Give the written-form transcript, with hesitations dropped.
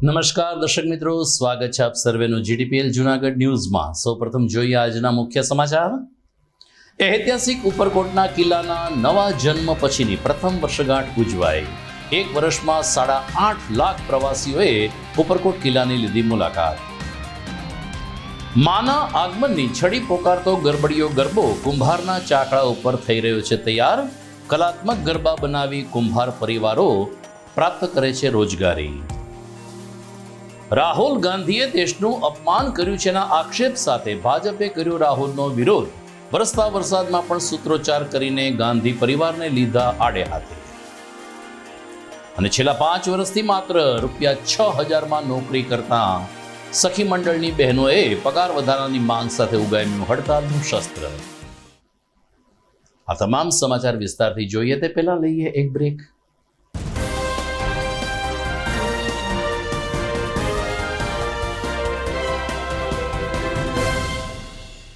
નમસ્કાર દર્શક મિત્રો, સ્વાગત છે આપ સર્વેનું જીટીપીએલ જૂનાગઢ ન્યૂઝમાં। સૌપ્રથમ જોઈએ આજના મુખ્ય સમાચાર। ઐતિહાસિક ઉપરકોટના કિલ્લાના નવા જન્મ પછીની પ્રથમ વર્ષગાંઠ ઉજવાઈ। એક વર્ષમાં 8.5 લાખ પ્રવાસીઓએ ઉપરકોટ કિલ્લાની લીધી મુલાકાત। માના આગમનની છડી પોકારતો ગરબડિયો ગરબો કુંભારના ચાકડા ઉપર થઈ રહ્યો છે તૈયાર। કલાત્મક ગરબા બનાવી કુંભાર પરિવારો પ્રાપ્ત કરે છે રોજગારી। રાહુલ ગાંધીએ દેશનું અપમાન કર્યું છેના આક્ષેપ સાથે ભાજપે કર્યો રાહુલનો વિરોધ। વરસતા વરસાદમાં પણ સૂત્રોચ્ચાર કરીને ગાંધી પરિવારને લીધા આડે હાથે। અને છેલ્લા 5 વર્ષથી માત્ર ₹6,000માં નોકરી કરતા સખી મંડળની બહેનોએ પગાર વધારાની માંગ સાથે ઉગામ્યું હડતાલનું શસ્ત્ર। આ તમામ સમાચાર વિસ્તારથી જોઈએ તે પહેલા લઈએ એક બ્રેક।